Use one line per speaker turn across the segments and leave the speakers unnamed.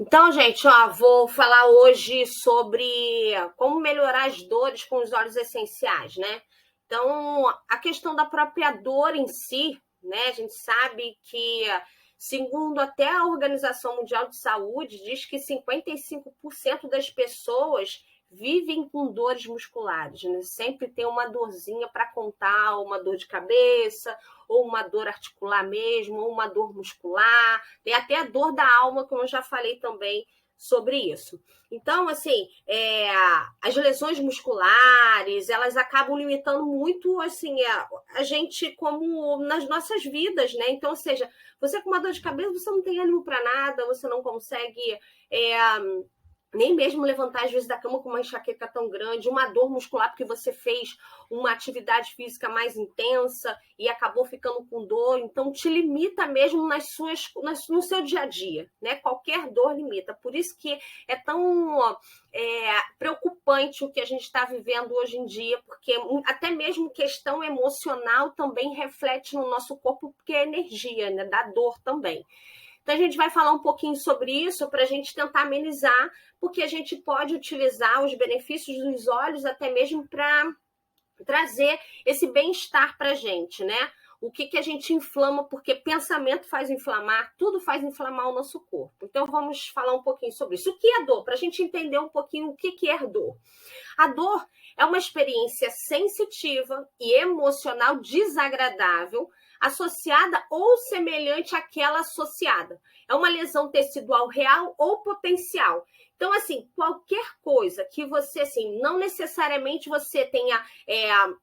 Então, gente, vou falar hoje sobre como melhorar as dores com os óleos essenciais, né? Então, a questão da própria dor em si, né? A gente sabe que, segundo até a Organização Mundial de Saúde, diz que 55% das pessoas vivem com dores musculares, né? Sempre tem uma dorzinha para contar, uma dor de cabeça, ou uma dor articular mesmo, ou uma dor muscular, tem até a dor da alma, como eu já falei também sobre isso. Então, assim, as lesões musculares, elas acabam limitando muito, assim, a gente como nas nossas vidas, né? Então, ou seja, você com uma dor de cabeça, você não tem ânimo para nada, você não consegue nem mesmo levantar às vezes da cama com uma enxaqueca tão grande, uma dor muscular porque você fez uma atividade física mais intensa e acabou ficando com dor, então te limita mesmo no seu dia a dia, né? Qualquer dor limita. Por isso que é tão preocupante o que a gente está vivendo hoje em dia, porque até mesmo questão emocional também reflete no nosso corpo, porque é energia, né? Da dor também. Então, a gente vai falar um pouquinho sobre isso para a gente tentar amenizar, porque a gente pode utilizar os benefícios dos óleos até mesmo para trazer esse bem-estar para a gente, né? O que a gente inflama, porque pensamento faz inflamar, tudo faz inflamar o nosso corpo. Então, vamos falar um pouquinho sobre isso. O que é dor? Para a gente entender um pouquinho o que é dor. A dor é uma experiência sensitiva e emocional desagradável associada ou semelhante àquela associada. É uma lesão tecidual real ou potencial. Então, assim, qualquer coisa que você, assim, não necessariamente você tenha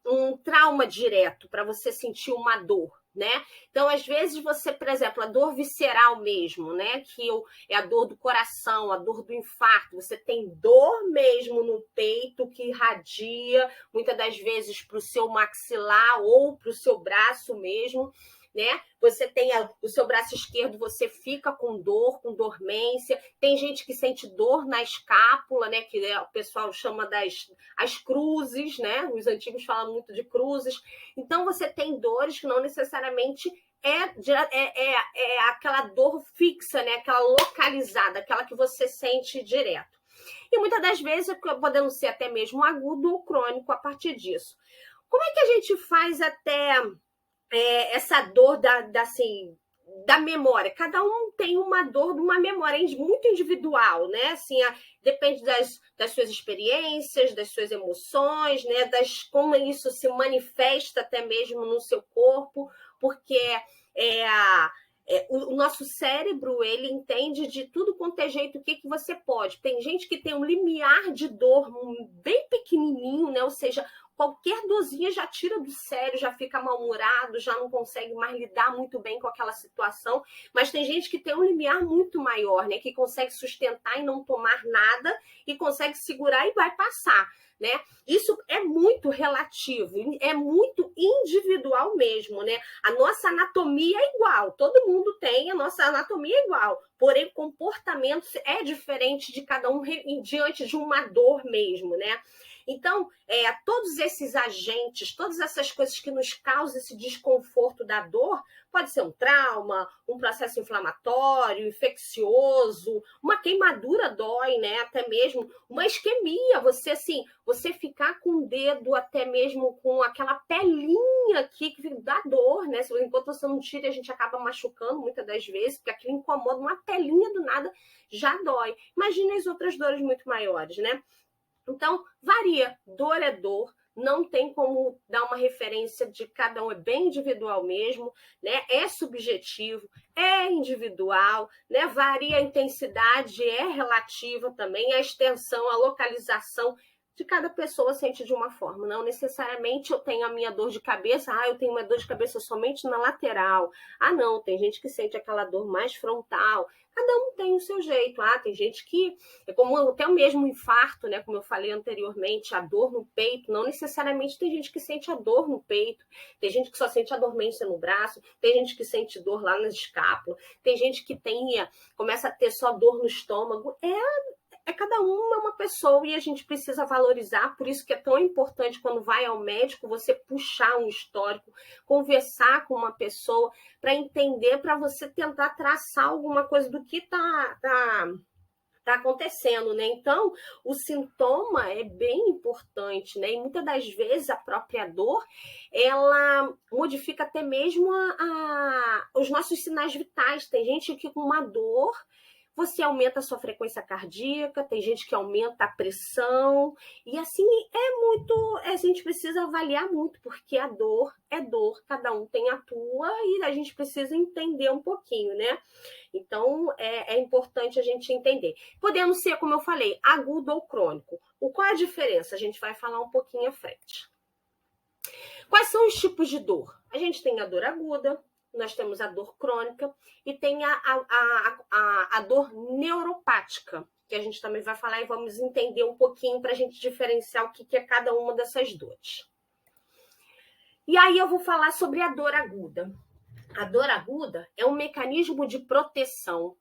um trauma direto para você sentir uma dor, né? Então, às vezes você, por exemplo, a dor visceral mesmo, né? Que é a dor do coração, a dor do infarto. Você tem dor mesmo no peito que irradia, muitas das vezes para o seu maxilar ou para o seu braço mesmo, né? Você tem o seu braço esquerdo, você fica com dor, com dormência. Tem gente que sente dor na escápula, né? Que o pessoal chama as cruzes, né? Os antigos falam muito de cruzes. Então, você tem dores que não necessariamente é aquela dor fixa, né? Aquela localizada, aquela que você sente direto. E muitas das vezes podendo ser até mesmo agudo ou crônico a partir disso. Como é que a gente faz até essa dor da memória? Cada um tem uma dor de uma memória muito individual, né? Assim, depende das suas experiências, das suas emoções, né? Como isso se manifesta até mesmo no seu corpo, porque o nosso cérebro, ele entende de tudo quanto é jeito o que você pode. Tem gente que tem um limiar de dor bem pequenininho, né? Ou seja, qualquer dorzinha já tira do sério, já fica mal-humorado, já não consegue mais lidar muito bem com aquela situação. Mas tem gente que tem um limiar muito maior, né? Que consegue sustentar e não tomar nada e consegue segurar e vai passar, né? Isso é muito relativo, é muito individual mesmo, né? A nossa anatomia é igual, todo mundo tem, a nossa anatomia é igual, porém o comportamento é diferente de cada um diante de uma dor mesmo, né? Então, todos esses agentes, todas essas coisas que nos causam esse desconforto da dor, pode ser um trauma, um processo inflamatório, infeccioso, uma queimadura dói, né? Até mesmo uma isquemia, você ficar com o dedo até mesmo com aquela pelinha aqui que dá dor, né? Enquanto você não tira, a gente acaba machucando muitas das vezes, porque aquilo incomoda, uma pelinha do nada já dói. Imagina as outras dores muito maiores, né? Então, varia. Dor é dor. Não tem como dar uma referência de cada um, é bem individual mesmo, né? É subjetivo, é individual, né? Varia a intensidade, é relativa também, a extensão, a localização de cada pessoa sente de uma forma. Não necessariamente eu tenho a minha dor de cabeça, eu tenho uma dor de cabeça somente na lateral. Não, tem gente que sente aquela dor mais frontal. Cada um tem o seu jeito. Tem gente que é como até o mesmo infarto, né? Como eu falei anteriormente, a dor no peito, não necessariamente tem gente que sente a dor no peito, tem gente que só sente a dormência no braço, tem gente que sente dor lá nas escápulas, tem gente que começa a ter só dor no estômago. Cada uma pessoa e a gente precisa valorizar, por isso que é tão importante quando vai ao médico você puxar um histórico, conversar com uma pessoa para entender, para você tentar traçar alguma coisa do que tá está acontecendo, né? Então, o sintoma é bem importante, né? E muitas das vezes a própria dor, ela modifica até mesmo os nossos sinais vitais. Tem gente que com uma dor, você aumenta a sua frequência cardíaca, tem gente que aumenta a pressão, e assim a gente precisa avaliar muito, porque a dor é dor, cada um tem a tua, e a gente precisa entender um pouquinho, né? Então, é importante a gente entender. Podendo ser, como eu falei, agudo ou crônico. Qual é a diferença? A gente vai falar um pouquinho à frente. Quais são os tipos de dor? A gente tem a dor aguda, nós temos a dor crônica e tem a dor neuropática, que a gente também vai falar e vamos entender um pouquinho para a gente diferenciar o que é cada uma dessas dores. E aí eu vou falar sobre a dor aguda. A dor aguda é um mecanismo de proteção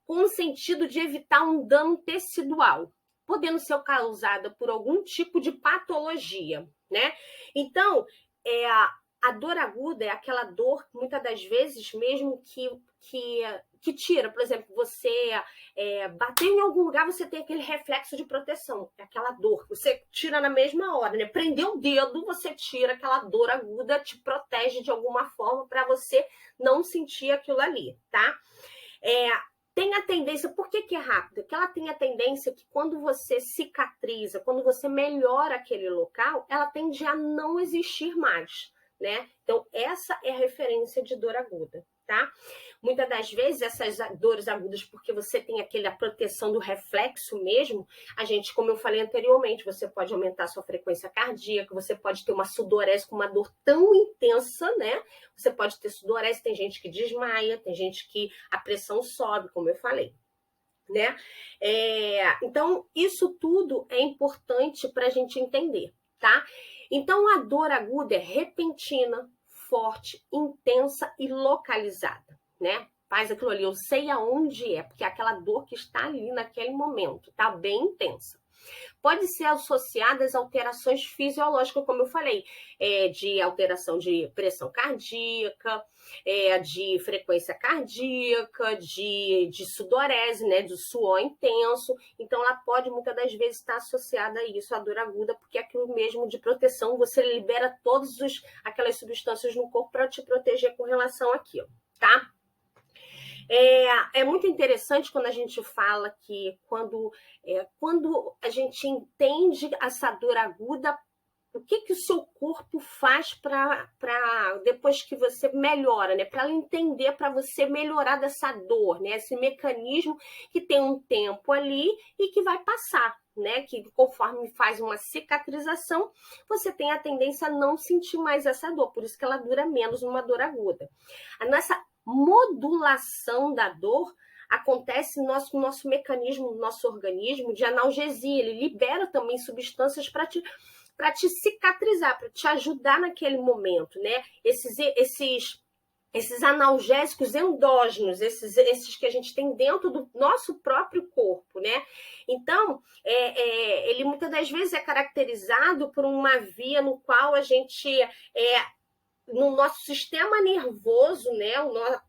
com o sentido de evitar um dano tecidual, podendo ser causada por algum tipo de patologia, né? Então, a dor aguda é aquela dor, muitas das vezes, mesmo que tira. Por exemplo, você bateu em algum lugar, você tem aquele reflexo de proteção, é aquela dor, você tira na mesma hora, né? Prendeu o dedo, você tira aquela dor aguda, te protege de alguma forma para você não sentir aquilo ali, tá? Tem a tendência, por que é rápido? Porque ela tem a tendência que quando você cicatriza, quando você melhora aquele local, ela tende a não existir mais, né? Então, essa é a referência de dor aguda, tá? Muitas das vezes, essas dores agudas, porque você tem a proteção do reflexo mesmo, a gente, como eu falei anteriormente, você pode aumentar a sua frequência cardíaca, você pode ter uma sudorese com uma dor tão intensa, né? Você pode ter sudorese, tem gente que desmaia, tem gente que a pressão sobe, como eu falei, né? Então, isso tudo é importante para a gente entender, tá? Então, a dor aguda é repentina, forte, intensa e localizada, né? Faz aquilo ali, eu sei aonde é, porque é aquela dor que está ali naquele momento, tá bem intensa. Pode ser associada às alterações fisiológicas, como eu falei, de alteração de pressão cardíaca, de frequência cardíaca, de sudorese, né, de suor intenso. Então, ela pode, muitas das vezes, estar associada a isso, a dor aguda, porque é aquilo mesmo de proteção, você libera todas aquelas substâncias no corpo para te proteger com relação àquilo, tá? É muito interessante quando a gente fala que quando a gente entende essa dor aguda, o que o seu corpo faz para depois que você melhora, né? Para entender, para você melhorar dessa dor, né? Esse mecanismo que tem um tempo ali e que vai passar, né? Que conforme faz uma cicatrização, você tem a tendência a não sentir mais essa dor, por isso que ela dura menos numa dor aguda. A nossa modulação da dor acontece no nosso mecanismo, no nosso organismo de analgesia. Ele libera também substâncias para te cicatrizar, para te ajudar naquele momento, né? Esses analgésicos endógenos, esses que a gente tem dentro do nosso próprio corpo, né? Então, ele muitas das vezes é caracterizado por uma via no qual a gente no nosso sistema nervoso, né?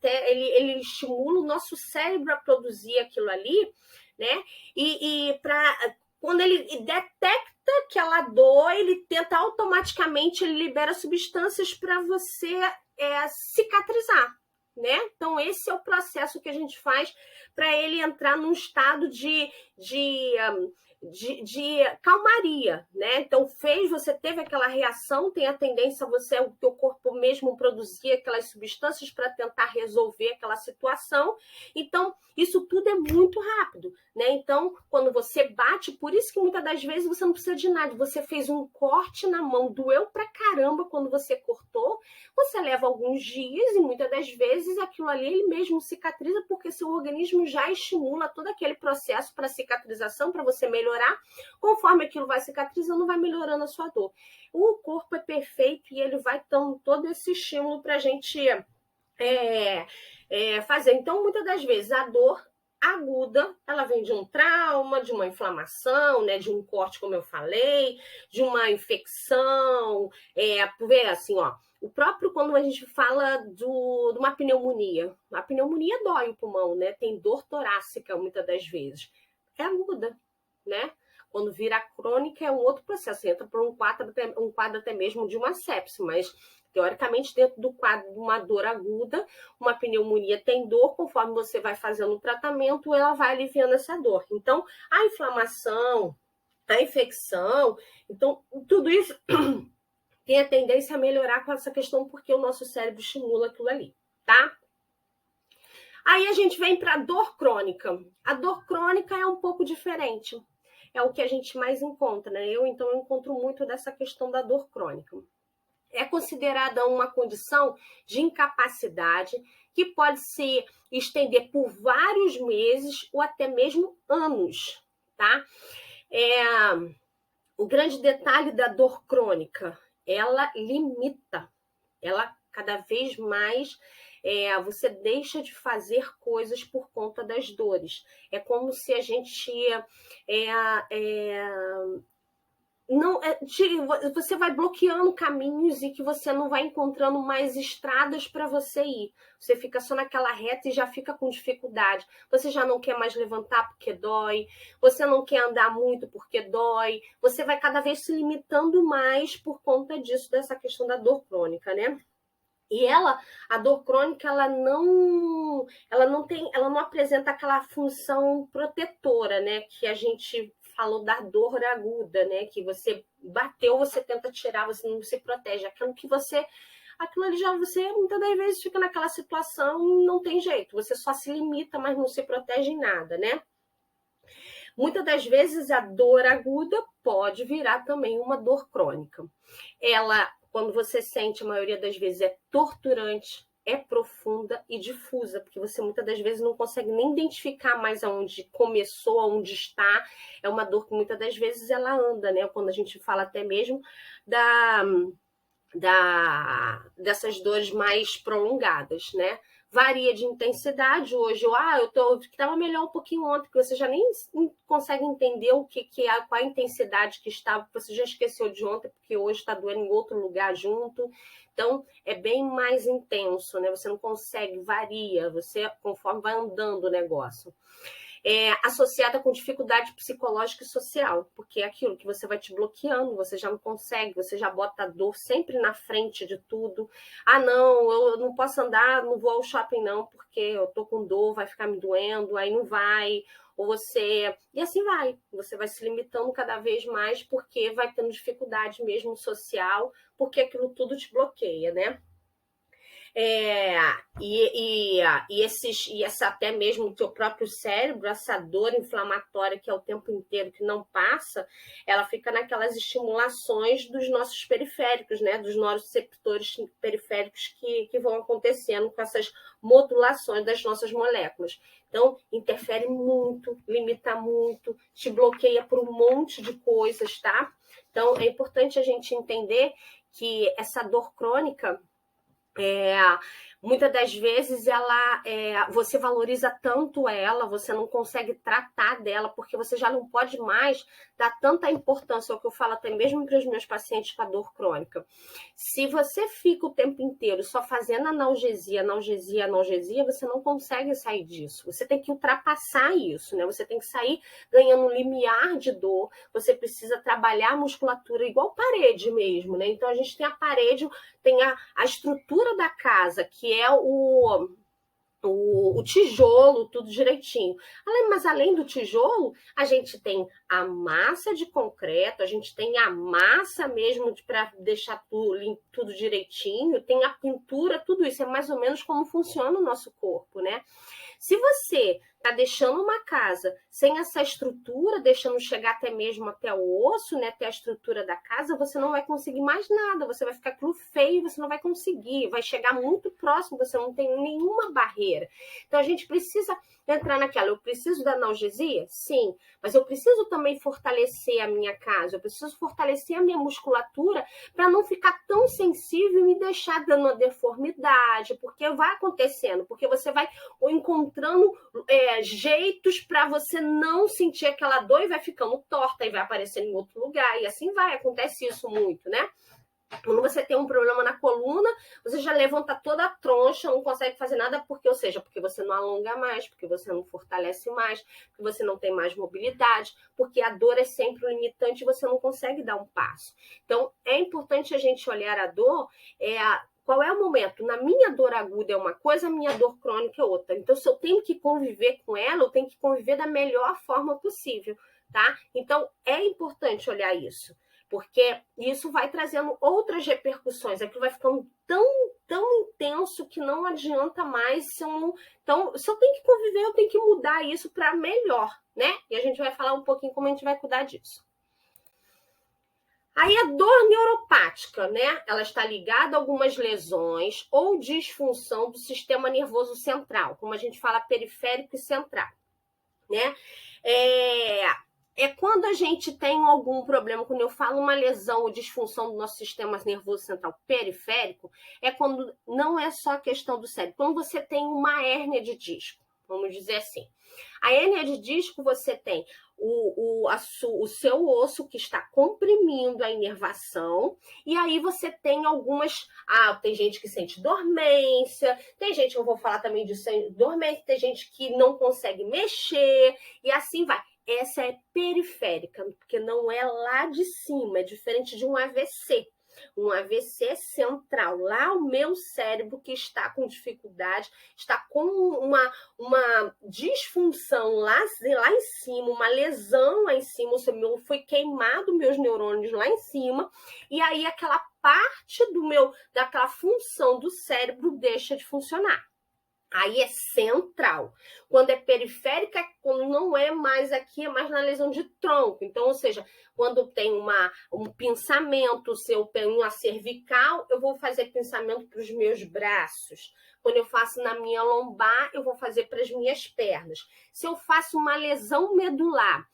Ele estimula o nosso cérebro a produzir aquilo ali, né? E quando ele detecta aquela dor, ele tenta automaticamente, ele libera substâncias para você cicatrizar, né? Então, esse é o processo que a gente faz para ele entrar num estado de calmaria, né? Então, você teve aquela reação, tem a tendência o teu corpo mesmo produzir aquelas substâncias para tentar resolver aquela situação. Então, isso tudo é muito rápido, né? Então, quando você bate, por isso que muitas das vezes você não precisa de nada, você fez um corte na mão, doeu pra caramba quando você cortou, você leva alguns dias e muitas das vezes aquilo ali ele mesmo cicatriza, porque seu organismo já estimula todo aquele processo para cicatrização, para você melhorar. Conforme aquilo vai cicatrizando, vai melhorando a sua dor. O corpo é perfeito e ele vai dando todo esse estímulo para a gente fazer. Então, muitas das vezes, a dor aguda, ela vem de um trauma, de uma inflamação, né, de um corte, como eu falei, de uma infecção, assim, ó, o próprio quando a gente fala de uma pneumonia, a pneumonia dói o pulmão, né, tem dor torácica muitas das vezes. é aguda, né? Quando vira crônica é um outro processo, entra por um quadro até mesmo de uma sepse, mas teoricamente dentro do quadro de uma dor aguda, uma pneumonia tem dor, conforme você vai fazendo o tratamento, ela vai aliviando essa dor. Então, a inflamação, a infecção, então tudo isso tem a tendência a melhorar com essa questão porque o nosso cérebro estimula aquilo ali, tá? Aí a gente vem para a dor crônica. A dor crônica é um pouco diferente. É o que a gente mais encontra, né? Eu encontro muito dessa questão da dor crônica. É considerada uma condição de incapacidade que pode se estender por vários meses ou até mesmo anos, tá? O grande detalhe da dor crônica, ela limita, ela cada vez mais você deixa de fazer coisas por conta das dores. É como se a gente não, você vai bloqueando caminhos e que você não vai encontrando mais estradas para você ir. Você fica só naquela reta e já fica com dificuldade. Você já não quer mais levantar porque dói. Você não quer andar muito porque dói. Você vai cada vez se limitando mais por conta disso, dessa questão da dor crônica, né? E a dor crônica, ela não apresenta aquela função protetora, né? Que a gente falou da dor aguda, né? Que você bateu, você tenta tirar, você não se protege. Aquilo ali já você muitas das vezes fica naquela situação, não tem jeito. Você só se limita, mas não se protege em nada, né? Muitas das vezes a dor aguda pode virar também uma dor crônica. Ela, quando você sente, a maioria das vezes é torturante, é profunda e difusa, porque você muitas das vezes não consegue nem identificar mais aonde começou, aonde está. É uma dor que muitas das vezes ela anda, né? Quando a gente fala até mesmo dessas dores mais prolongadas, né? Varia de intensidade hoje. Eu estava melhor um pouquinho ontem, porque você já nem consegue entender o que é, qual a intensidade que estava, você já esqueceu de ontem, porque hoje está doendo em outro lugar junto. Então, é bem mais intenso, né? Você não consegue, varia, você conforme vai andando o negócio. Associada com dificuldade psicológica e social, porque é aquilo que você vai te bloqueando, você já não consegue, você já bota a dor sempre na frente de tudo. Não, eu não posso andar, não vou ao shopping não, porque eu tô com dor, vai ficar me doendo, aí não vai, e assim vai, você vai se limitando cada vez mais, porque vai tendo dificuldade mesmo social, porque aquilo tudo te bloqueia, né? Essa até mesmo o teu próprio cérebro, essa dor inflamatória que é o tempo inteiro que não passa, ela fica naquelas estimulações dos nossos periféricos, né? Dos noroceptores periféricos que vão acontecendo com essas modulações das nossas moléculas. Então, interfere muito, limita muito, te bloqueia por um monte de coisas, tá? Então, é importante a gente entender que essa dor crônica, muitas das vezes você valoriza tanto ela, você não consegue tratar dela, porque você já não pode mais dar tanta importância, é o que eu falo até mesmo para os meus pacientes com a dor crônica. Se você fica o tempo inteiro só fazendo analgesia, você não consegue sair disso. Você tem que ultrapassar isso, né? Você tem que sair ganhando um limiar de dor, você precisa trabalhar a musculatura igual parede mesmo, né? Então a gente tem a parede, tem a estrutura da casa, que é o tijolo, tudo direitinho. Mas além do tijolo, a gente tem a massa de concreto, a gente tem a massa mesmo para deixar tudo direitinho, tem a pintura, tudo isso. É mais ou menos como funciona o nosso corpo, né? Se você está deixando uma casa sem essa estrutura, deixando chegar até o osso, né, até a estrutura da casa, você não vai conseguir mais nada, você vai ficar cru feio, você não vai conseguir, vai chegar muito próximo, você não tem nenhuma barreira. Então a gente precisa entrar naquela, eu preciso da analgesia? Sim, mas eu preciso também fortalecer a minha casa, eu preciso fortalecer a minha musculatura para não ficar tão sensível e me deixar dando uma deformidade, porque vai acontecendo, porque você vai encontrando jeitos para você não sentir aquela dor e vai ficando torta e vai aparecendo em outro lugar, e assim vai, acontece isso muito, né? Quando você tem um problema na coluna, você já levanta toda a troncha, não consegue fazer nada, porque, ou seja, porque você não alonga mais, porque você não fortalece mais, porque você não tem mais mobilidade, porque a dor é sempre limitante e você não consegue dar um passo. Então, é importante a gente olhar a dor, qual é o momento? Na minha dor aguda é uma coisa, a minha dor crônica é outra. Então, se eu tenho que conviver com ela, eu tenho que conviver da melhor forma possível, tá? Então, é importante olhar isso, porque isso vai trazendo outras repercussões. Aquilo vai ficando tão intenso que não adianta mais. Então, se eu tenho que conviver, eu tenho que mudar isso para melhor, né? E a gente vai falar um pouquinho como a gente vai cuidar disso. Aí a dor neuropática, né? Ela está ligada a algumas lesões ou disfunção do sistema nervoso central, como a gente fala periférico e central, né? É quando a gente tem algum problema, quando eu falo uma lesão ou disfunção do nosso sistema nervoso central periférico, é quando não é só a questão do cérebro. Quando você tem uma hérnia de disco, vamos dizer assim. A hérnia de disco, você tem o seu osso que está comprimindo a inervação, e aí você tem algumas. Tem gente que sente dormência, tem gente, eu vou falar também de dormência, tem gente que não consegue mexer, e assim vai. Essa é periférica, porque não é lá de cima, é diferente de um AVC. Um AVC é central, lá o meu cérebro que está com dificuldade, está com uma disfunção lá em cima, uma lesão lá em cima, foi queimado meus neurônios lá em cima, e aí aquela parte daquela função do cérebro deixa de funcionar. Aí é central. Quando é periférica, quando não é mais aqui, é mais na lesão de tronco. Então, ou seja, quando tem um pinçamento, se eu tenho uma cervical, eu vou fazer pinçamento para os meus braços. Quando eu faço na minha lombar, eu vou fazer para as minhas pernas. Se eu faço uma lesão medular,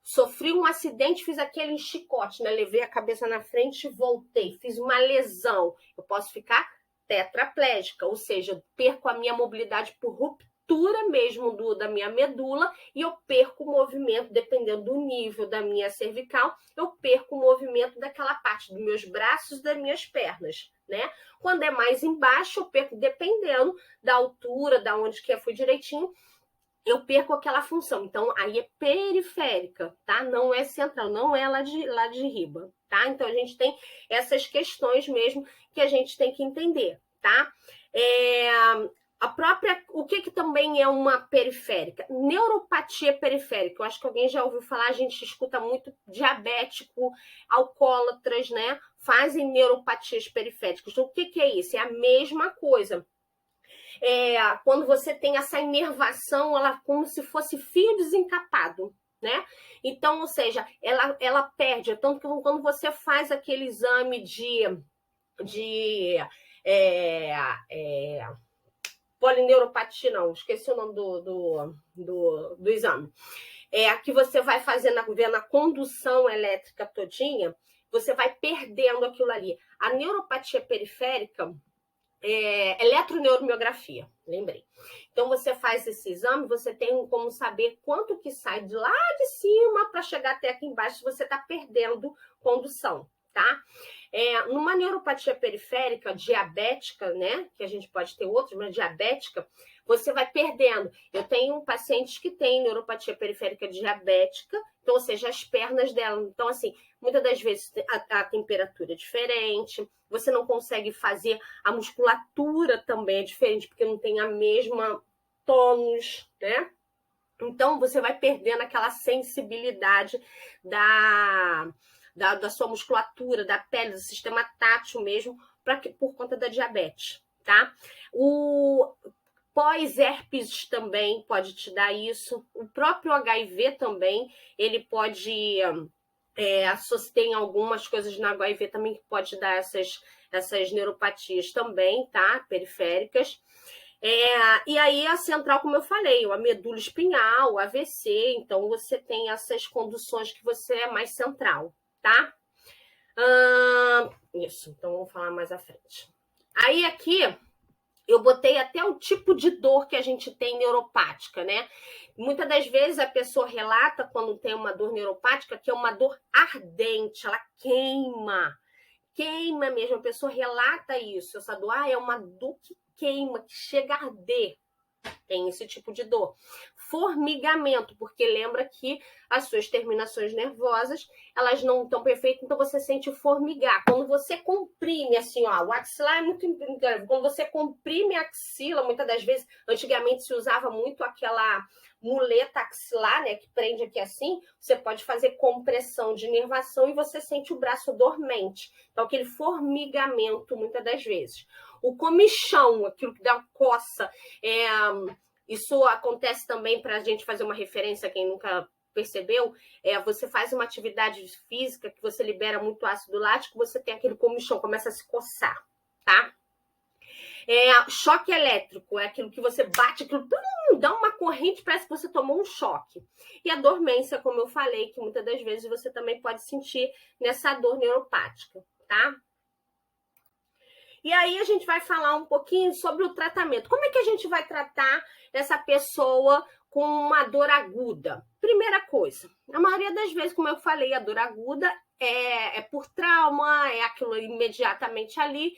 sofri um acidente, fiz aquele chicote, né? Levei a cabeça na frente e voltei. Fiz uma lesão. Eu posso ficar tetraplégica, ou seja, perco a minha mobilidade por ruptura mesmo da minha medula e eu perco o movimento, dependendo do nível da minha cervical, eu perco o movimento daquela parte dos meus braços e das minhas pernas, né? Quando é mais embaixo, eu perco, dependendo da altura, da onde que eu fui direitinho, eu perco aquela função. Então, aí é periférica, tá? Não é central, não é lá de riba, tá? Então, a gente tem essas questões mesmo que a gente tem que entender, tá? O que também é uma periférica? Neuropatia periférica. Eu acho que alguém já ouviu falar, a gente escuta muito diabético, alcoólatras, né? Fazem neuropatias periféricas. Então, o que é isso? É a mesma coisa. Quando você tem essa inervação, ela como se fosse fio desencapado, né? Então, ou seja, ela perde. Tanto que quando você faz aquele exame de polineuropatia, não, esqueci o nome do exame. Que você vai vendo a condução elétrica todinha, você vai perdendo aquilo ali. A neuropatia periférica, eletroneuromiografia, lembrei. Então, você faz esse exame, você tem como saber quanto que sai de lá de cima para chegar até aqui embaixo, se você está perdendo condução, tá? Numa neuropatia periférica diabética, né, que a gente pode ter outros, mas diabética, você vai perdendo. Eu tenho pacientes que têm neuropatia periférica diabética, então, ou seja, as pernas dela. Então, assim, muitas das vezes a temperatura é diferente, você não consegue fazer, a musculatura também é diferente, porque não tem a mesma tônus, né? Então, você vai perdendo aquela sensibilidade da sua musculatura, da pele, do sistema tátil mesmo, por conta da diabetes, tá? O pós-herpes também pode te dar isso. O próprio HIV também, ele pode... tem algumas coisas na HIV também que pode dar essas neuropatias também, tá? Periféricas. E aí a central, como eu falei, a medula espinhal, o AVC, então você tem essas conduções que você é mais central, tá? Isso, então vamos falar mais à frente. Aí aqui eu botei até o tipo de dor que a gente tem neuropática, né? Muitas das vezes a pessoa relata quando tem uma dor neuropática que é uma dor ardente, ela queima. queima mesmo, a pessoa relata isso, essa dor, é uma dor que queima, que chega a arder. Tem esse tipo de dor. Formigamento, porque lembra que as suas terminações nervosas, elas não estão perfeitas, então você sente formigar. Quando você comprime, assim, ó, o axilar é muito importante. Quando você comprime a axila, muitas das vezes, antigamente se usava muito aquela muleta axilar, né, que prende aqui assim, você pode fazer compressão de inervação e você sente o braço dormente. Então, aquele formigamento, muitas das vezes. O comichão, aquilo que dá coça, isso acontece também para a gente fazer uma referência, quem nunca percebeu, você faz uma atividade física que você libera muito ácido lático, você tem aquele comichão, começa a se coçar, tá? Choque elétrico, é aquilo que você bate, aquilo dá uma corrente, parece que você tomou um choque. E a dormência, como eu falei, que muitas das vezes você também pode sentir nessa dor neuropática, tá? E aí a gente vai falar um pouquinho sobre o tratamento. Como é que a gente vai tratar essa pessoa com uma dor aguda? Primeira coisa, a maioria das vezes, como eu falei, a dor aguda é por trauma, é aquilo imediatamente ali.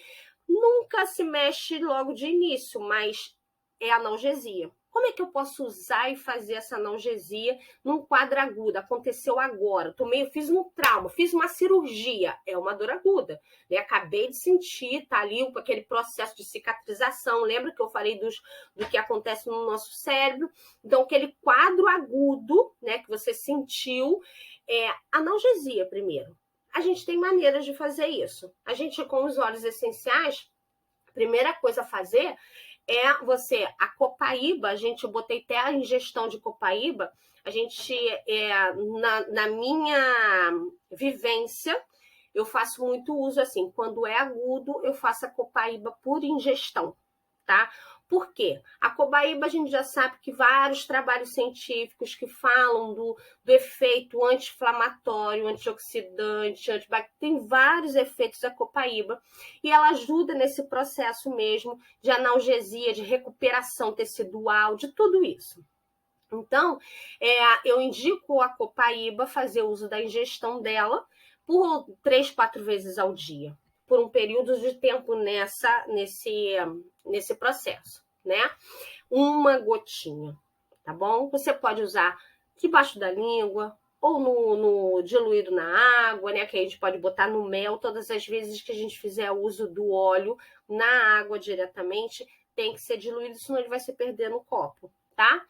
Nunca se mexe logo de início, mas é analgesia. Como é que eu posso usar e fazer essa analgesia num quadro agudo? Aconteceu agora, fiz um trauma, fiz uma cirurgia, é uma dor aguda. Né? Acabei de sentir, tá ali aquele processo de cicatrização. Lembra que eu falei do que acontece no nosso cérebro? Então, aquele quadro agudo, né, que você sentiu, analgesia primeiro. A gente tem maneiras de fazer isso. A gente, com os óleos essenciais, a primeira coisa a fazer a copaíba, eu botei até a ingestão de copaíba, a gente, na minha vivência, eu faço muito uso assim, quando é agudo, eu faço a copaíba por ingestão, tá? Por quê? A copaíba a gente já sabe que vários trabalhos científicos que falam do efeito anti-inflamatório, antioxidante, antibacteriano, tem vários efeitos da copaíba e ela ajuda nesse processo mesmo de analgesia, de recuperação tecidual, de tudo isso. Então, eu indico a copaíba fazer uso da ingestão dela por 3, 4 vezes ao dia, por um período de tempo nesse processo, né? Uma gotinha, tá bom? Você pode usar debaixo da língua ou no diluído na água, né? Que a gente pode botar no mel. Todas as vezes que a gente fizer uso do óleo na água diretamente, tem que ser diluído, senão ele vai se perder no copo, tá?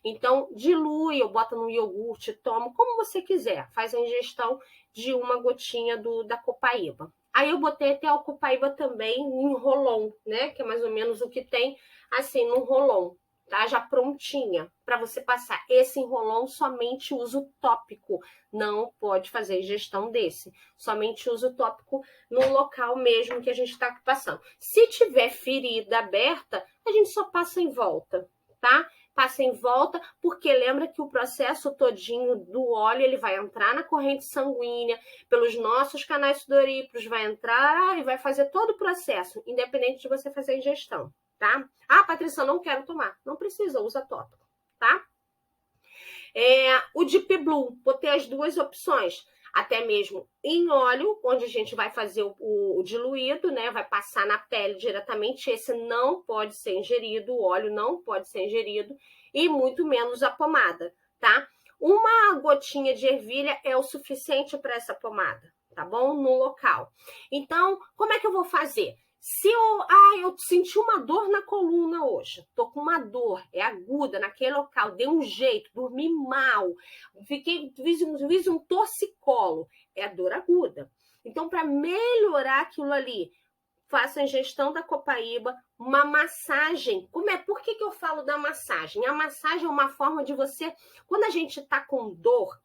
Então, dilui ou bota no iogurte, toma, como você quiser. Faz a ingestão de uma gotinha da copaíba. Aí eu botei até a copaíba também em rolon, né? Que é mais ou menos o que tem, assim, no rolon, tá? Já prontinha, para você passar. Esse enrolon somente uso tópico, não pode fazer ingestão desse. Somente uso tópico no local mesmo que a gente está passando. Se tiver ferida aberta, a gente só passa em volta, tá? Passa em volta, porque lembra que o processo todinho do óleo, ele vai entrar na corrente sanguínea, pelos nossos canais sudoríparos, vai entrar e vai fazer todo o processo, independente de você fazer a ingestão, tá? Ah, Patrícia, não quero tomar. Não precisa, usa tópico, tá? O Deep Blue, botei as duas opções. Até mesmo em óleo, onde a gente vai fazer o diluído, né? Vai passar na pele diretamente. Esse não pode ser ingerido, o óleo não pode ser ingerido, e muito menos a pomada, tá? Uma gotinha de ervilha é o suficiente para essa pomada, tá bom? No local. Então, como é que eu vou fazer? Se eu senti uma dor na coluna hoje, tô com uma dor, é aguda naquele local, dei um jeito, dormi mal, fiz um torcicolo, é dor aguda. Então, para melhorar aquilo ali, faça a ingestão da copaíba, uma massagem. Por que eu falo da massagem? A massagem é uma forma de você, quando a gente tá com dor,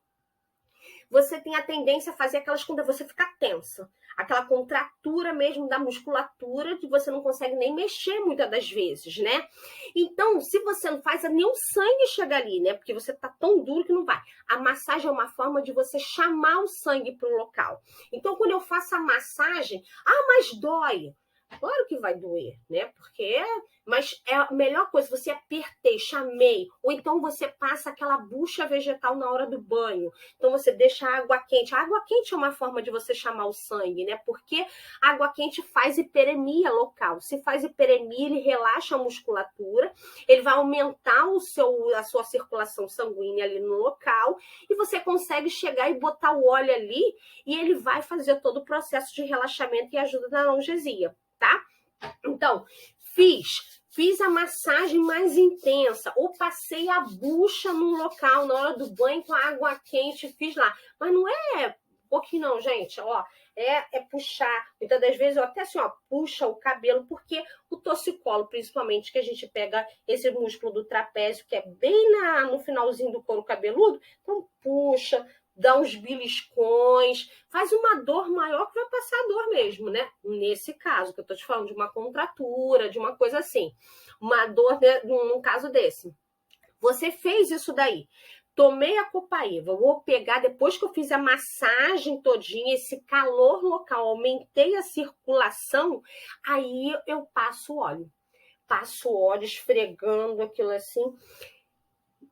você tem a tendência a fazer aquelas quando você fica tensa. Aquela contratura mesmo da musculatura que você não consegue nem mexer muitas das vezes, né? Então, se você não faz, nem o sangue chega ali, né? Porque você tá tão duro que não vai. A massagem é uma forma de você chamar o sangue para o local. Então, quando eu faço a massagem, mas dói. Claro que vai doer, né? Porque Mas é a melhor coisa, você apertei, chamei, ou então você passa aquela bucha vegetal na hora do banho. Então você deixa a água quente. A água quente é uma forma de você chamar o sangue, né? Porque a água quente faz hiperemia local. Se faz hiperemia, ele relaxa a musculatura, ele vai aumentar a sua circulação sanguínea ali no local, e você consegue chegar e botar o óleo ali, e ele vai fazer todo o processo de relaxamento e ajuda na analgesia, tá? Então, fiz a massagem mais intensa, ou passei a bucha no local na hora do banho com a água quente, fiz lá. Mas não é pouquinho não, gente, ó, é puxar. Muitas das vezes eu até assim, ó, puxa o cabelo, porque o torcicolo, principalmente, que a gente pega esse músculo do trapézio, que é bem no finalzinho do couro cabeludo, então puxa, dá uns beliscões, faz uma dor maior que vai passar a dor mesmo, né? Nesse caso, que eu tô te falando de uma contratura, de uma coisa assim. Uma dor, num caso desse. Você fez isso daí. Tomei a copaíba, vou pegar, depois que eu fiz a massagem todinha, esse calor local, aumentei a circulação, aí eu passo óleo. Passo óleo, esfregando aquilo assim.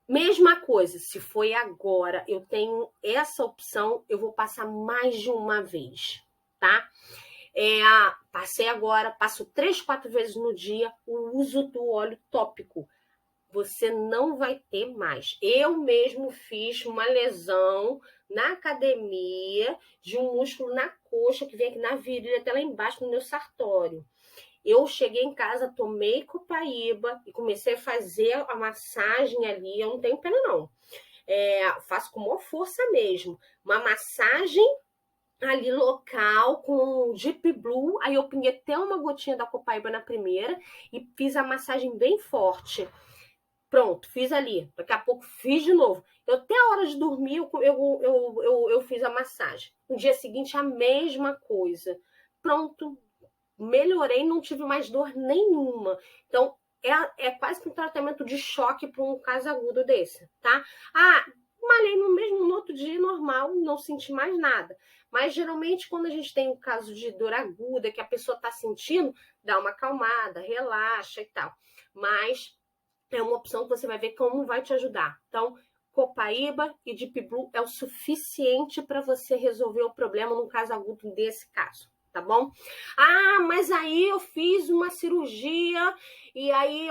Mesma coisa, se foi agora, eu tenho essa opção, eu vou passar mais de uma vez, tá? Passei agora, passo 3, 4 vezes no dia o uso do óleo tópico. Você não vai ter mais. Eu mesmo fiz uma lesão na academia de um músculo na coxa, que vem aqui na virilha, até lá embaixo no meu sartório. Eu cheguei em casa, tomei copaíba e comecei a fazer a massagem ali. Eu não tenho pena, não. Faço com maior força mesmo. Uma massagem ali local com Deep Blue. Aí eu pinguei até uma gotinha da copaíba na primeira e fiz a massagem bem forte. Pronto, fiz ali. Daqui a pouco fiz de novo. Eu até a hora de dormir eu fiz a massagem. No dia seguinte, a mesma coisa. Pronto, melhorei, não tive mais dor nenhuma. Então, é quase que um tratamento de choque para um caso agudo desse, tá? Malhei no outro dia normal, não senti mais nada. Mas, geralmente, quando a gente tem um caso de dor aguda, que a pessoa está sentindo, dá uma acalmada, relaxa e tal. Mas é uma opção que você vai ver como vai te ajudar. Então, copaíba e Deep Blue é o suficiente para você resolver o problema num caso agudo desse caso. Tá bom? Mas aí eu fiz uma cirurgia e aí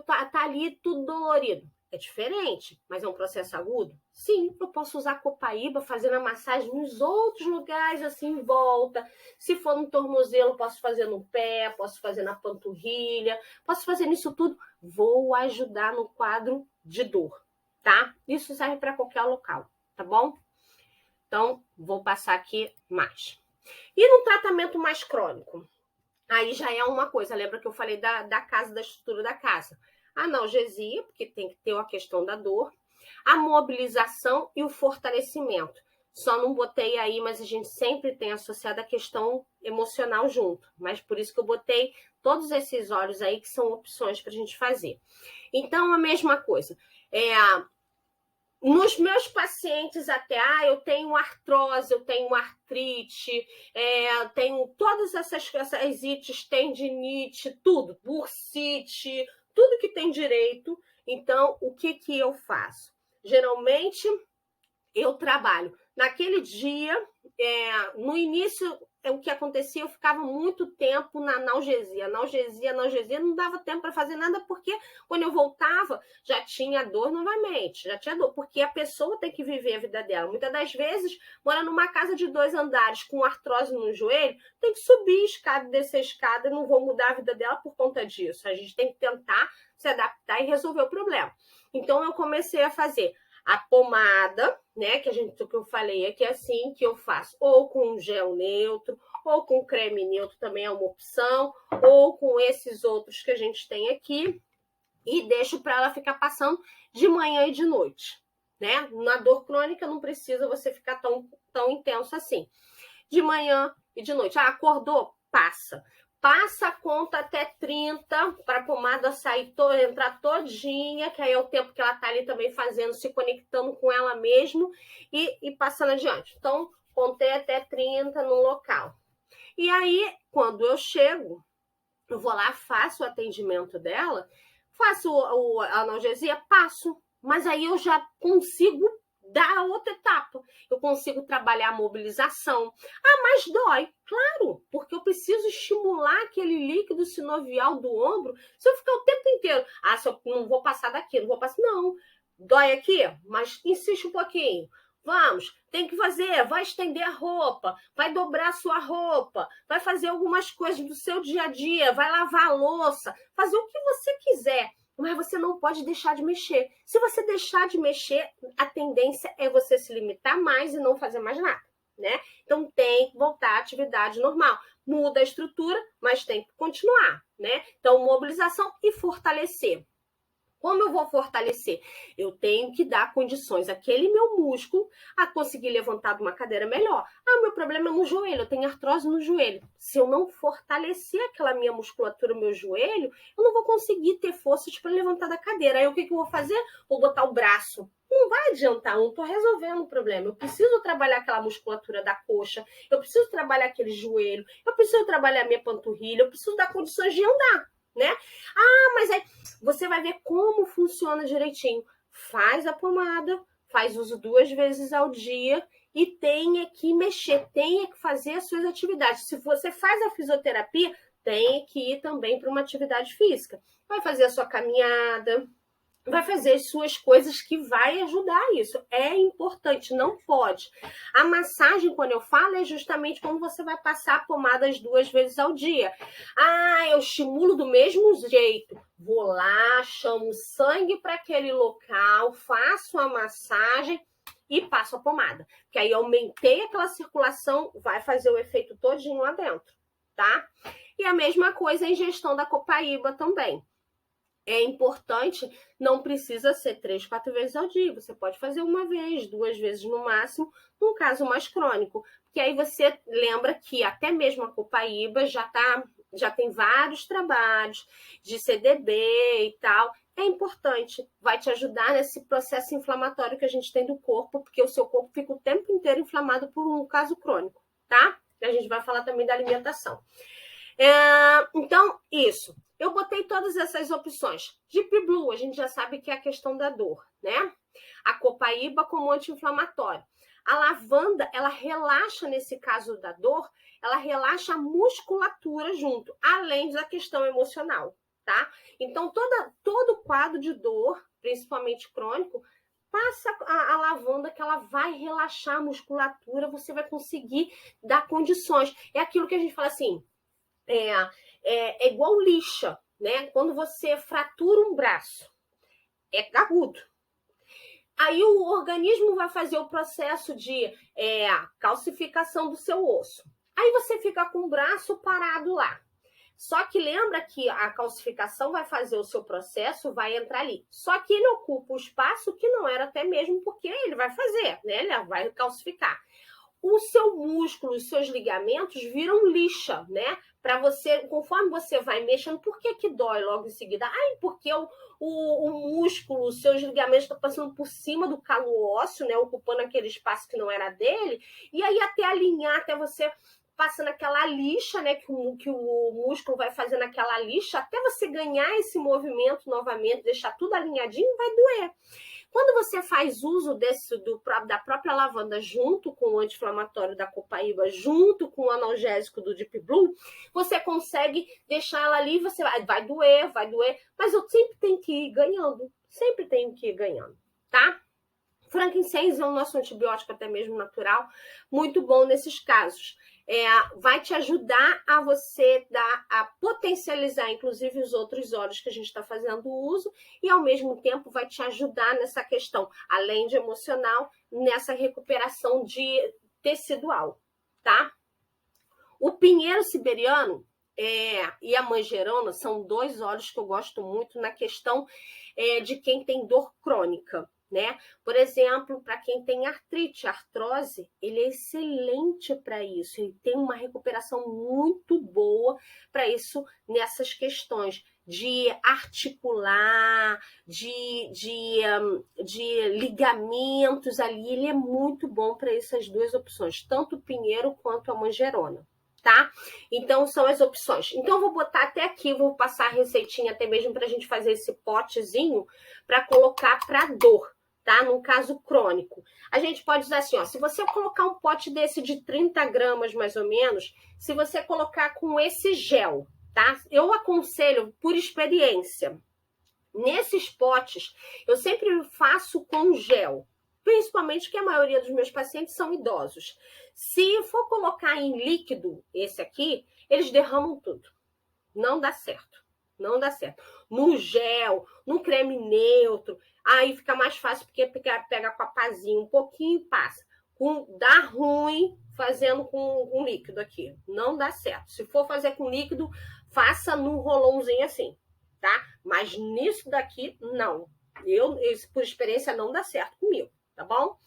tá ali tudo dolorido. É diferente, mas é um processo agudo? Sim, eu posso usar copaíba fazendo a massagem nos outros lugares, assim, em volta. Se for no tornozelo, posso fazer no pé, posso fazer na panturrilha, posso fazer nisso tudo. Vou ajudar no quadro de dor, tá? Isso serve para qualquer local, tá bom? Então, vou passar aqui mais. E no tratamento mais crônico? Aí já é uma coisa, lembra que eu falei da casa, da estrutura da casa? A analgesia, porque tem que ter a questão da dor, a mobilização e o fortalecimento. Só não botei aí, mas a gente sempre tem associado a questão emocional junto. Mas por isso que eu botei todos esses óleos aí, que são opções para a gente fazer. Então, a mesma coisa. Nos meus pacientes até, eu tenho artrose, eu tenho artrite, tenho todas essas ites, tendinite, tudo, bursite, tudo que tem direito. Então, o que eu faço? Geralmente, eu trabalho. Naquele dia, no início, o que acontecia, eu ficava muito tempo na analgesia. Analgesia, não dava tempo para fazer nada, porque quando eu voltava, já tinha dor novamente, já tinha dor, porque a pessoa tem que viver a vida dela. Muitas das vezes, mora numa casa de 2 andares, com artrose no joelho, tem que subir a escada, descer a escada, não vou mudar a vida dela por conta disso. A gente tem que tentar se adaptar e resolver o problema. Então, eu comecei a fazer a pomada, né, que eu falei aqui, assim, que eu faço ou com gel neutro, ou com creme neutro, também é uma opção, ou com esses outros que a gente tem aqui, e deixo para ela ficar passando de manhã e de noite, né? Na dor crônica não precisa você ficar tão intenso assim. De manhã e de noite. Acordou? Passa. Passa a conta até 30 para a pomada sair, entrar todinha, que aí é o tempo que ela tá ali também fazendo, se conectando com ela mesmo e passando adiante. Então, contei até 30 no local. E aí, quando eu chego, Eu vou lá, faço o atendimento dela, faço a analgesia, passo. Mas aí eu já consigo dar a outra etapa. Eu consigo trabalhar a mobilização. Ah, mas dói. Claro, porque eu preciso estimular aquele líquido sinovial do ombro. Se eu ficar o tempo inteiro, se eu não vou passar daqui, não vou passar. Não, dói aqui, mas insiste um pouquinho. Vamos, tem que fazer, vai estender a roupa, vai dobrar a sua roupa, vai fazer algumas coisas do seu dia a dia, vai lavar a louça, fazer o que você quiser, mas você não pode deixar de mexer. Se você deixar de mexer, a tendência é você se limitar mais e não fazer mais nada, né? Então tem que voltar à atividade normal. Muda a estrutura, mas tem que continuar, né? Então, mobilização e fortalecer. Como eu vou fortalecer? Eu tenho que dar condições àquele meu músculo a conseguir levantar de uma cadeira melhor. Meu problema é no joelho, eu tenho artrose no joelho. Se eu não fortalecer aquela minha musculatura, o meu joelho, eu não vou conseguir ter forças para levantar da cadeira. Aí o que eu vou fazer? Vou botar o braço. Não vai adiantar, não estou resolvendo o problema. Eu preciso trabalhar aquela musculatura da coxa, eu preciso trabalhar aquele joelho, eu preciso trabalhar a minha panturrilha, eu preciso dar condições de andar, né? Mas aí você vai ver como funciona direitinho. Faz a pomada, faz uso 2 vezes ao dia e tenha que mexer, tenha que fazer as suas atividades. Se você faz a fisioterapia, tenha que ir também para uma atividade física. Vai fazer a sua caminhada, vai fazer as suas coisas que vai ajudar isso. É importante, não pode. A massagem, quando eu falo, é justamente como você vai passar a pomada as 2 vezes ao dia. Eu estimulo do mesmo jeito. Vou lá, chamo sangue para aquele local, faço a massagem e passo a pomada. Que aí aumentei aquela circulação, vai fazer o efeito todinho lá dentro, tá? E a mesma coisa a ingestão da copaíba também. É importante, não precisa ser 3, 4 vezes ao dia. Você pode fazer 1 vez, 2 vezes no máximo, num caso mais crônico. Porque aí você lembra que até mesmo a copaíba já tem vários trabalhos de CDB e tal. É importante, vai te ajudar nesse processo inflamatório que a gente tem do corpo, porque o seu corpo fica o tempo inteiro inflamado por um caso crônico, tá? A gente vai falar também da alimentação. Então, isso. Eu botei todas essas opções. Deep Blue, a gente já sabe que é a questão da dor, né? A copaíba como anti-inflamatório. A lavanda, ela relaxa nesse caso da dor, ela relaxa a musculatura junto, além da questão emocional, tá? Então, todo quadro de dor, principalmente crônico, passa a lavanda que ela vai relaxar a musculatura, você vai conseguir dar condições. É aquilo que a gente fala assim, é igual lixa, né? Quando você fratura um braço, é agudo. Aí o organismo vai fazer o processo de calcificação do seu osso. Aí você fica com o braço parado lá. Só que lembra que a calcificação vai fazer o seu processo, vai entrar ali. Só que ele ocupa o espaço que não era até mesmo porque ele vai fazer, né? Ele vai calcificar. O seu músculo, os seus ligamentos viram lixa, né? Para você, conforme você vai mexendo, por que dói logo em seguida? Porque o músculo, os seus ligamentos estão passando por cima do calo ósseo, né? Ocupando aquele espaço que não era dele, e aí até alinhar, até você passando aquela lixa, né? Que o músculo vai fazendo aquela lixa, até você ganhar esse movimento novamente, deixar tudo alinhadinho, vai doer. Quando você faz uso da própria lavanda junto com o anti-inflamatório da copaíba, junto com o analgésico do Deep Blue, você consegue deixar ela ali, você vai doer, mas eu sempre tenho que ir ganhando, tá? Frankincense é o nosso antibiótico até mesmo natural, muito bom nesses casos. Vai te ajudar a você a potencializar, inclusive, os outros óleos que a gente está fazendo uso e, ao mesmo tempo, vai te ajudar nessa questão, além de emocional, nessa recuperação de tecidual, tá? O pinheiro siberiano e a manjerona são 2 óleos que eu gosto muito na questão de quem tem dor crônica, né? Por exemplo, para quem tem artrite, artrose, ele é excelente para isso. Ele tem uma recuperação muito boa para isso nessas questões de articular, de ligamentos ali. Ele é muito bom para essas 2 opções, tanto o pinheiro quanto a manjerona, tá? Então, são as opções. Então, eu vou botar até aqui, vou passar a receitinha até mesmo pra gente fazer esse potezinho para colocar para dor, tá? No caso crônico. A gente pode usar assim, ó, se você colocar um pote desse de 30 gramas, mais ou menos, se você colocar com esse gel, tá? Eu aconselho, por experiência, nesses potes, eu sempre faço com gel, principalmente porque a maioria dos meus pacientes são idosos. Se for colocar em líquido, esse aqui, eles derramam tudo. Não dá certo. Não dá certo. No gel, no creme neutro, aí fica mais fácil porque pega com a pazinha um pouquinho e passa. Dá ruim fazendo com líquido aqui. Não dá certo. Se for fazer com líquido, faça num rolãozinho assim, tá? Mas nisso daqui, não. Eu, por experiência, não dá certo comigo, tá bom?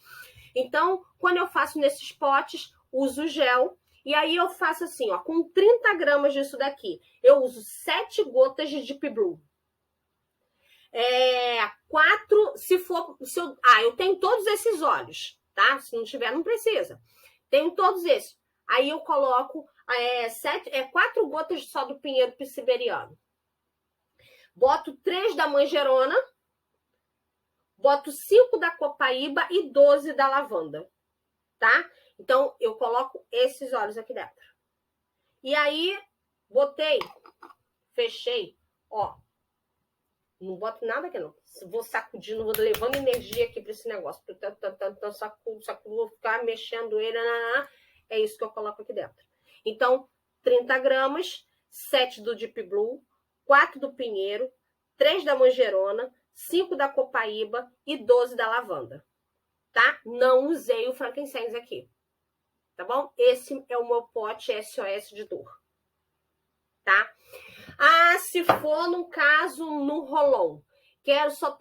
Então, quando eu faço nesses potes, uso gel. E aí eu faço assim, ó, com 30 gramas disso daqui, eu uso 7 gotas de Deep Blue. 4, eu tenho todos esses óleos, tá? Se não tiver, não precisa. Tenho todos esses. Aí eu coloco 4 gotas só do pinheiro siberiano. Boto 3 da manjerona, boto 5 da copaíba e 12 da lavanda, tá? Então, eu coloco esses óleos aqui dentro. E aí, botei, fechei, ó. Não boto nada aqui, não. Vou sacudindo, vou levando energia aqui para esse negócio. Então, sacudo, vou ficar mexendo ele. É isso que eu coloco aqui dentro. Então, 30 gramas, 7 do Deep Blue, 4 do pinheiro, 3 da manjerona, 5 da copaíba e 12 da lavanda. Tá? Não usei o frankincense aqui. Tá bom? Esse é o meu pote SOS de dor. Tá? Ah, se for no caso no rolon.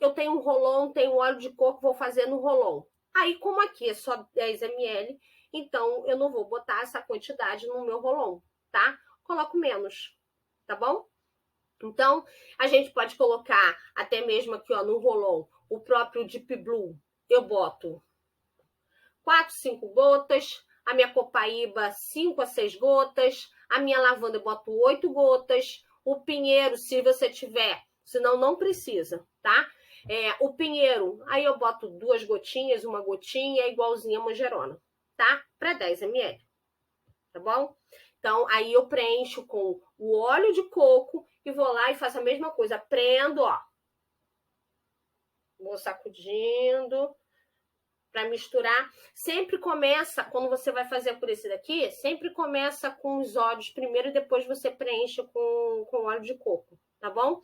Eu tenho um rolon, tenho óleo de coco, vou fazer no rolon. Aí, como aqui é só 10 ml, então eu não vou botar essa quantidade no meu rolon, tá? Coloco menos, tá bom? Então, a gente pode colocar até mesmo aqui, ó, no rolon, o próprio Deep Blue, eu boto 4, 5 gotas, a minha copaíba 5 a 6 gotas, a minha lavanda eu boto 8 gotas, o pinheiro, se você tiver, senão não precisa, tá? O pinheiro, aí eu boto 2 gotinhas, uma gotinha, igualzinha a manjerona, tá? Para 10 ml, tá bom? Então, aí eu preencho com o óleo de coco e vou lá e faço a mesma coisa, prendo, ó. Vou sacudindo para misturar. Sempre começa, quando você vai fazer por esse daqui, sempre começa com os óleos primeiro e depois você preenche com óleo de coco, tá bom?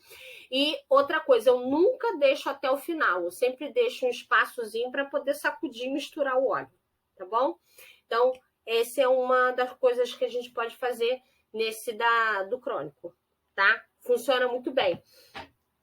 E outra coisa, eu nunca deixo até o final, eu sempre deixo um espaçozinho para poder sacudir e misturar o óleo, tá bom? Então, essa é uma das coisas que a gente pode fazer nesse do crônico, tá? Funciona muito bem.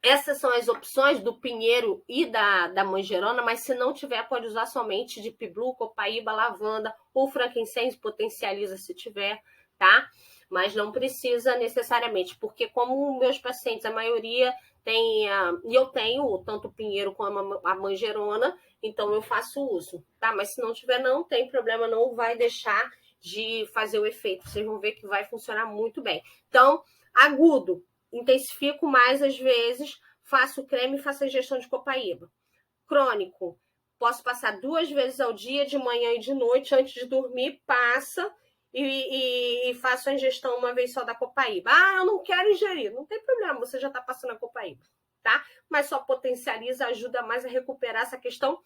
Essas são as opções do pinheiro e da manjerona, mas se não tiver, pode usar somente de Deep Blue, copaíba, lavanda ou frankincense, potencializa se tiver, tá? Mas não precisa necessariamente, porque como meus pacientes, a maioria tem, e eu tenho tanto o pinheiro como a manjerona, então eu faço uso, tá? Mas se não tiver, não tem problema, não vai deixar de fazer o efeito. Vocês vão ver que vai funcionar muito bem. Então, agudo, intensifico mais às vezes, faço creme e faço a ingestão de copaíba. Crônico, posso passar 2 vezes ao dia, de manhã e de noite, antes de dormir, passa e faço a ingestão uma vez só da copaíba. Ah, eu não quero ingerir, não tem problema, você já está passando a copaíba, tá? Mas só potencializa, ajuda mais a recuperar essa questão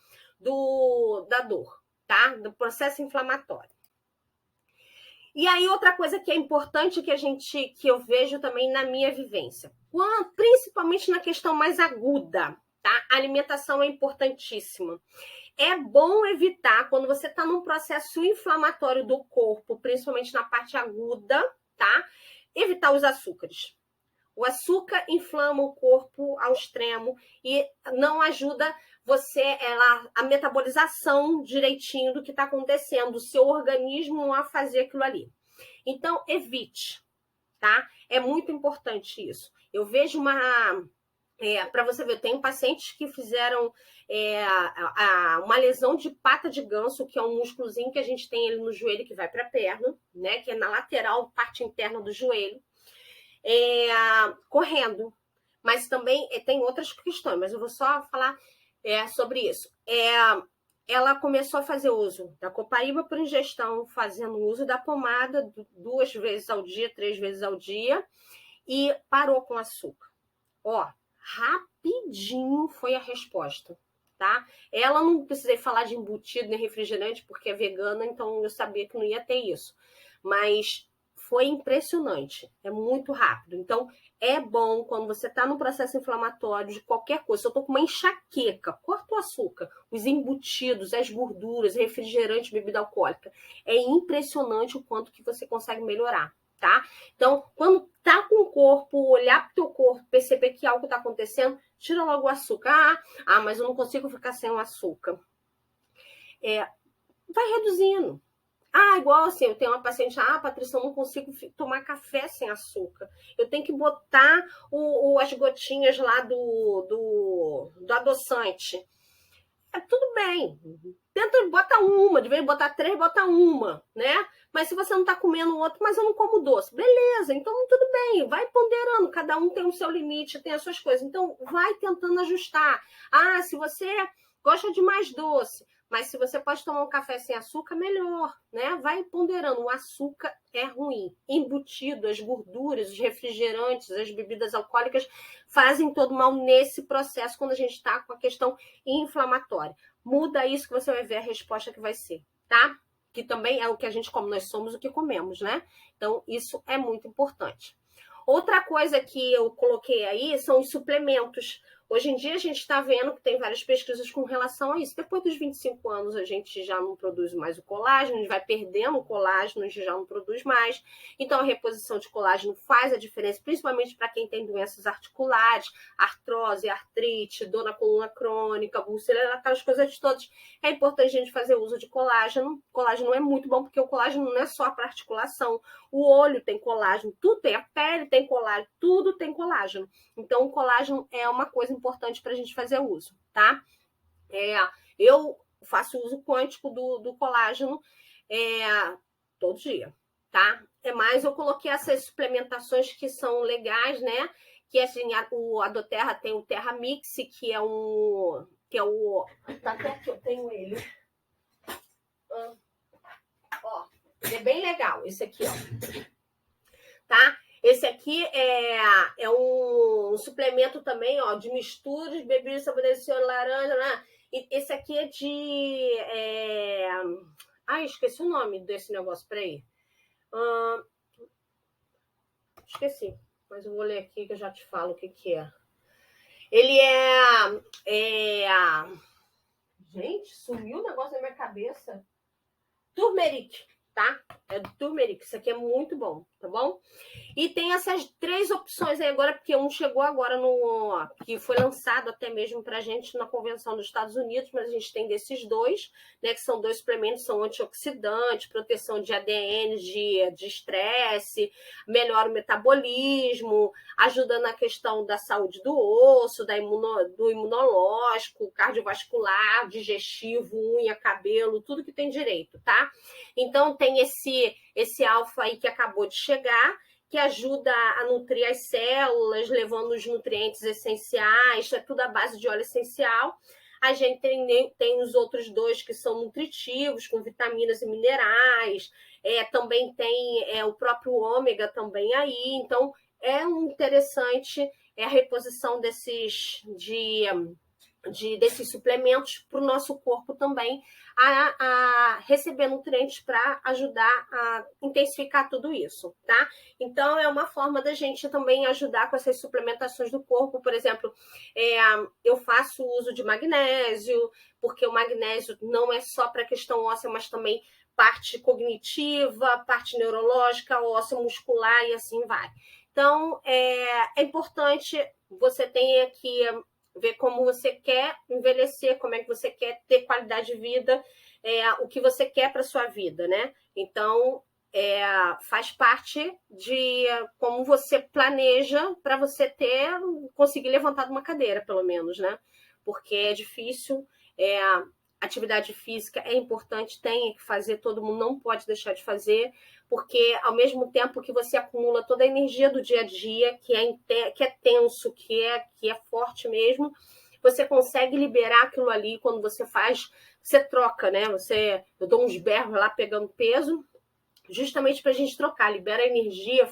da dor, tá? Do processo inflamatório. E aí, outra coisa que é importante que eu vejo também na minha vivência, principalmente na questão mais aguda, tá? A alimentação é importantíssima. É bom evitar, quando você está num processo inflamatório do corpo, principalmente na parte aguda, tá? Evitar os açúcares. O açúcar inflama o corpo ao extremo e não ajuda a metabolização direitinho do que está acontecendo, o seu organismo a fazer aquilo ali. Então, evite, tá? É muito importante isso. Eu vejo Para você ver, eu tenho pacientes que fizeram uma lesão de pata de ganso, que é um músculozinho que a gente tem ele no joelho que vai para a perna, né? Que é na lateral, parte interna do joelho, correndo. Mas também tem outras questões, mas eu vou só falar sobre isso. Ela começou a fazer uso da copaíba por ingestão, fazendo uso da pomada 2 vezes ao dia, 3 vezes ao dia, e parou com açúcar. Rapidinho foi a resposta, tá? Ela não precisei falar de embutido nem refrigerante, porque é vegana, então eu sabia que não ia ter isso. Mas foi impressionante, é muito rápido. Então, é bom quando você está no processo inflamatório de qualquer coisa. Se eu tô com uma enxaqueca, corta o açúcar, os embutidos, as gorduras, refrigerante, bebida alcoólica. É impressionante o quanto que você consegue melhorar, tá? Então, quando tá com o corpo, olhar pro teu corpo, perceber que algo tá acontecendo, tira logo o açúcar. Mas eu não consigo ficar sem o açúcar. Vai reduzindo. Igual assim, eu tenho uma paciente, Patrícia, eu não consigo tomar café sem açúcar. Eu tenho que botar as gotinhas lá do adoçante. Tudo bem. Tenta, bota uma, de vez em botar 3, bota uma, né? Mas se você não tá comendo outro, mas eu não como doce. Beleza, então tudo bem, vai ponderando, cada um tem o seu limite, tem as suas coisas. Então, vai tentando ajustar. Se você gosta de mais doce, mas se você pode tomar um café sem açúcar, melhor, né? Vai ponderando. O açúcar é ruim. Embutido, as gorduras, os refrigerantes, as bebidas alcoólicas fazem todo mal nesse processo quando a gente está com a questão inflamatória. Muda isso que você vai ver a resposta que vai ser, tá? Que também é o que a gente come, nós somos o que comemos, né? Então, isso é muito importante. Outra coisa que eu coloquei aí são os suplementos. Hoje em dia a gente está vendo que tem várias pesquisas com relação a isso. Depois dos 25 anos a gente já não produz mais o colágeno, a gente vai perdendo o colágeno, a gente já não produz mais. Então a reposição de colágeno faz a diferença, principalmente para quem tem doenças articulares, artrose, artrite, dor na coluna crônica, úlcera, aquelas coisas todas. É importante a gente fazer uso de colágeno. Colágeno é muito bom porque o colágeno não é só para articulação. O olho tem colágeno, tudo tem, a pele tem colágeno, tudo tem colágeno. Então, o colágeno é uma coisa importante para a gente fazer uso, tá? Eu faço uso quântico do colágeno todo dia, tá? Mas eu coloquei essas suplementações que são legais, né? Que assim, a doTERRA tem o Terra Mix, que é o... Tá até aqui, eu tenho ele. Ele é bem legal, esse aqui, tá? Esse aqui é um suplemento também, de misturas, bebidas, sabonete, laranja, né? E esse aqui é de... esqueci o nome desse negócio, peraí. Esqueci, mas eu vou ler aqui que eu já te falo o que é. Ele Gente, sumiu o negócio da minha cabeça. Turmeric, tá? É do turmeric. Isso aqui é muito bom, tá bom? E tem essas 3 opções aí agora, porque um chegou agora que foi lançado até mesmo pra gente na convenção dos Estados Unidos, mas a gente tem desses 2, né? Que são 2 suplementos, são antioxidantes, proteção de ADN, de estresse, melhora o metabolismo, ajuda na questão da saúde do osso, do imunológico, cardiovascular, digestivo, unha, cabelo, tudo que tem direito, tá? Então tem esse alfa aí que acabou de chegar, que ajuda a nutrir as células, levando os nutrientes essenciais, é tudo à base de óleo essencial. A gente tem os outros 2 que são nutritivos, com vitaminas e minerais, também tem o próprio ômega também aí, então é interessante a reposição desses suplementos para o nosso corpo também a receber nutrientes para ajudar a intensificar tudo isso, tá? Então, é uma forma da gente também ajudar com essas suplementações do corpo. Por exemplo, eu faço uso de magnésio, porque o magnésio não é só para questão óssea, mas também parte cognitiva, parte neurológica, óssea, muscular e assim vai. Então, é importante você tenha que ver como você quer envelhecer, como é que você quer ter qualidade de vida, o que você quer para sua vida, né? Então, faz parte de como você planeja para você conseguir levantar de uma cadeira, pelo menos, né? Porque é difícil, atividade física é importante, tem que fazer, todo mundo não pode deixar de fazer, porque ao mesmo tempo que você acumula toda a energia do dia a dia, que é tenso, que é forte mesmo, você consegue liberar aquilo ali quando você faz, você troca, né? Eu dou uns berros lá pegando peso, justamente para a gente trocar, libera energia,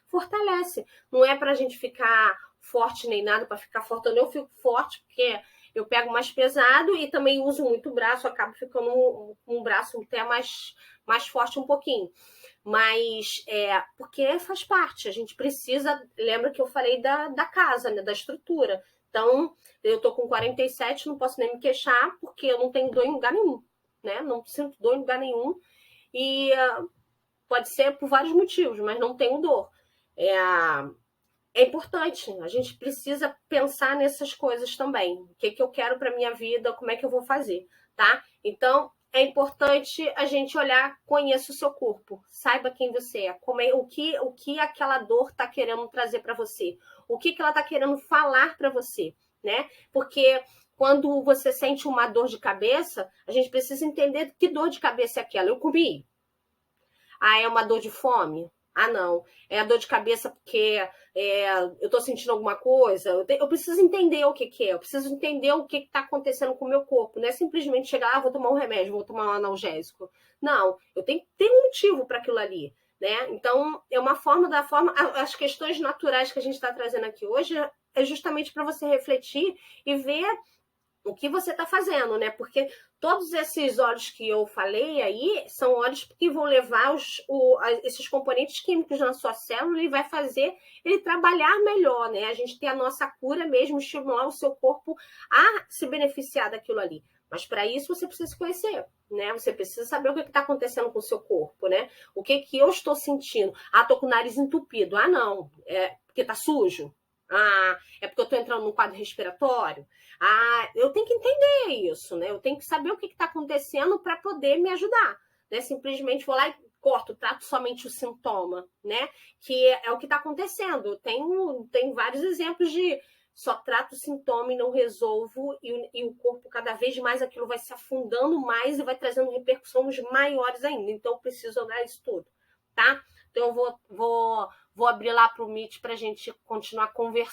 fortalece. Não é para a gente ficar forte nem nada, para ficar forte. Eu fico forte porque eu pego mais pesado e também uso muito o braço, acabo ficando um braço até mais forte um pouquinho. Mas porque faz parte, a gente precisa. Lembra que eu falei da casa, né, da estrutura. Então, eu tô com 47, não posso nem me queixar, porque eu não tenho dor em lugar nenhum, né? Não sinto dor em lugar nenhum. E pode ser por vários motivos, mas não tenho dor. É importante, a gente precisa pensar nessas coisas também. O que eu quero para minha vida, como é que eu vou fazer, tá? Então, é importante a gente olhar, conheça o seu corpo, saiba quem você é, o que aquela dor está querendo trazer para você, o que ela está querendo falar para você, né? Porque quando você sente uma dor de cabeça, a gente precisa entender que dor de cabeça é aquela. Eu comi. É uma dor de fome? Não. É a dor de cabeça porque eu tô sentindo alguma coisa. Eu preciso entender o que é. Eu preciso entender o que tá acontecendo com o meu corpo. Não é simplesmente chegar, vou tomar um remédio, vou tomar um analgésico. Não. Eu tenho que ter um motivo para aquilo ali, né? Então, é uma forma as questões naturais que a gente está trazendo aqui hoje é justamente para você refletir e ver o que você está fazendo, né? Porque todos esses óleos que eu falei aí são óleos que vão levar esses componentes químicos na sua célula e vai fazer ele trabalhar melhor, né? A gente tem a nossa cura mesmo, estimular o seu corpo a se beneficiar daquilo ali. Mas para isso você precisa se conhecer, né? Você precisa saber o que está acontecendo com o seu corpo, né? O que eu estou sentindo? Tô com o nariz entupido. Não, é porque tá sujo. É porque eu estou entrando num quadro respiratório. Eu tenho que entender isso, né? Eu tenho que saber o que está acontecendo para poder me ajudar. Né? Simplesmente vou lá e corto, trato somente o sintoma, né? Que é o que está acontecendo. Tem vários exemplos de só trato o sintoma e não resolvo, e o corpo cada vez mais aquilo vai se afundando mais e vai trazendo repercussões maiores ainda. Então, eu preciso olhar isso tudo, tá? Então, eu vou abrir lá para o Meet para a gente continuar conversando.